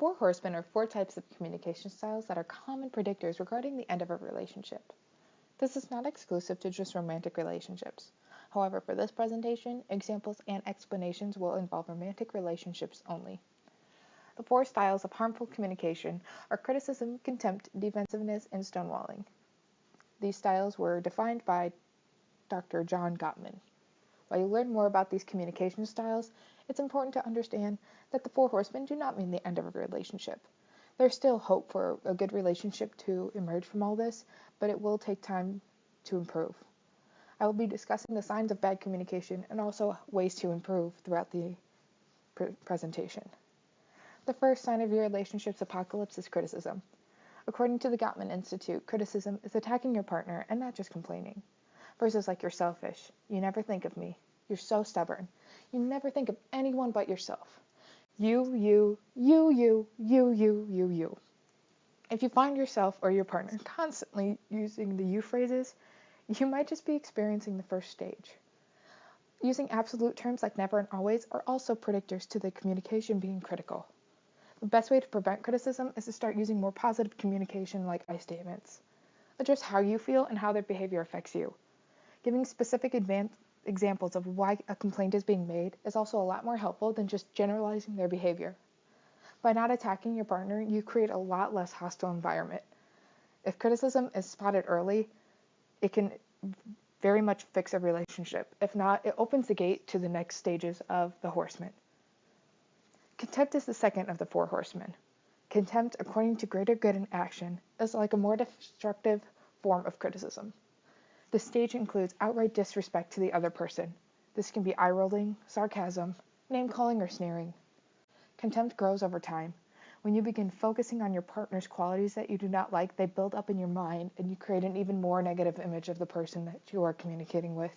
four horsemen are four types of communication styles that are common predictors regarding the end of a relationship. This is not exclusive to just romantic relationships. However, for this presentation, examples and explanations will involve romantic relationships only. The four styles of harmful communication are criticism, contempt, defensiveness, and stonewalling. These styles were defined by Dr. John Gottman. While you learn more about these communication styles, it's important to understand that the four horsemen do not mean the end of a relationship. There's still hope for a good relationship to emerge from all this, but it will take time to improve. I will be discussing the signs of bad communication and also ways to improve throughout the presentation. The first sign of your relationship's apocalypse is criticism. According to the Gottman Institute, criticism is attacking your partner and not just complaining. Phrases like "you're selfish," "you never think of me," "you're so stubborn," "you never think of anyone but yourself," you. If you find yourself or your partner constantly using the you phrases, you might just be experiencing the first stage. Using absolute terms like never and always are also predictors to the communication being critical. The best way to prevent criticism is to start using more positive communication like I statements. Address how you feel and how their behavior affects you. Giving specific examples of why a complaint is being made is also a lot more helpful than just generalizing their behavior. By not attacking your partner, you create a lot less hostile environment. If criticism is spotted early, it can very much fix a relationship. If not, it opens the gate to the next stages of the horsemen. Contempt is the second of the four horsemen. Contempt, according to Greater Good in Action, is like a more destructive form of criticism. This stage includes outright disrespect to the other person. This can be eye-rolling, sarcasm, name-calling, or sneering. Contempt grows over time. When you begin focusing on your partner's qualities that you do not like, they build up in your mind, and you create an even more negative image of the person that you are communicating with.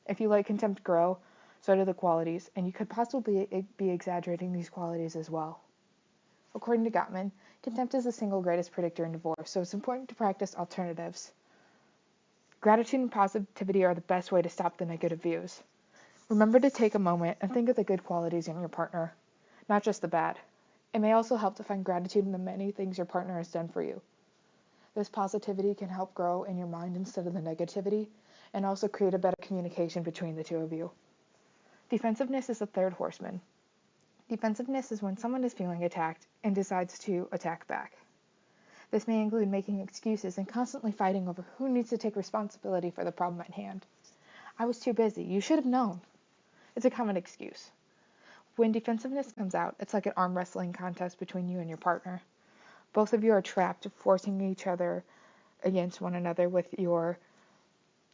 If you let contempt grow, so do the qualities, and you could possibly be exaggerating these qualities as well. According to Gottman, contempt is the single greatest predictor in divorce, so it's important to practice alternatives. Gratitude and positivity are the best way to stop the negative views. Remember to take a moment and think of the good qualities in your partner, not just the bad. It may also help to find gratitude in the many things your partner has done for you. This positivity can help grow in your mind instead of the negativity, and also create a better communication between the two of you. Defensiveness is the third horseman. Defensiveness is when someone is feeling attacked and decides to attack back. This may include making excuses and constantly fighting over who needs to take responsibility for the problem at hand. "I was too busy. You should have known." It's a common excuse. When defensiveness comes out, it's like an arm wrestling contest between you and your partner. Both of you are trapped, forcing each other against one another with your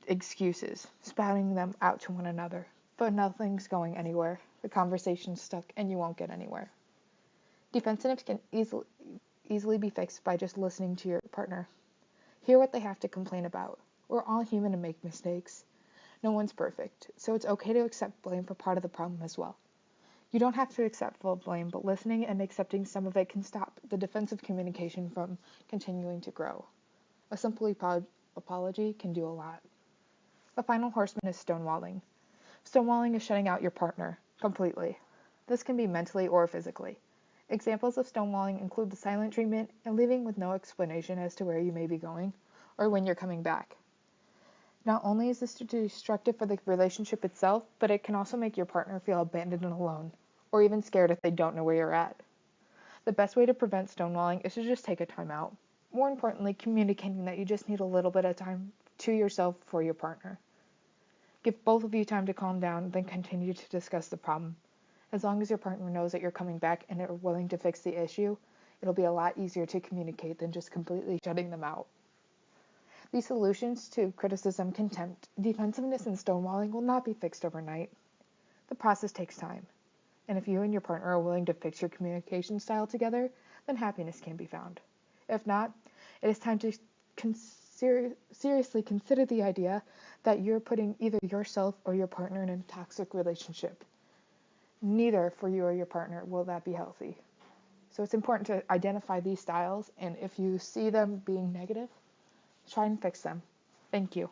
excuses, spouting them out to one another. But nothing's going anywhere. The conversation's stuck and you won't get anywhere. Defensiveness can easily be fixed by just listening to your partner. Hear what they have to complain about. We're all human and make mistakes. No one's perfect, so it's okay to accept blame for part of the problem as well. You don't have to accept full blame, but listening and accepting some of it can stop the defensive communication from continuing to grow. A simple apology can do a lot. The final horseman is stonewalling. Stonewalling is shutting out your partner completely. This can be mentally or physically. Examples of stonewalling include the silent treatment and leaving with no explanation as to where you may be going or when you're coming back. Not only is this destructive for the relationship itself, but it can also make your partner feel abandoned and alone, or even scared if they don't know where you're at. The best way to prevent stonewalling is to just take a time out. More importantly, communicating that you just need a little bit of time to yourself for your partner. Give both of you time to calm down, then continue to discuss the problem. As long as your partner knows that you're coming back and are willing to fix the issue, it'll be a lot easier to communicate than just completely shutting them out. These solutions to criticism, contempt, defensiveness, and stonewalling will not be fixed overnight. The process takes time, and if you and your partner are willing to fix your communication style together, then happiness can be found. If not, it is time to seriously consider the idea that you're putting either yourself or your partner in a toxic relationship. Neither for you or your partner will that be healthy. So it's important to identify these styles, and if you see them being negative, try and fix them. Thank you.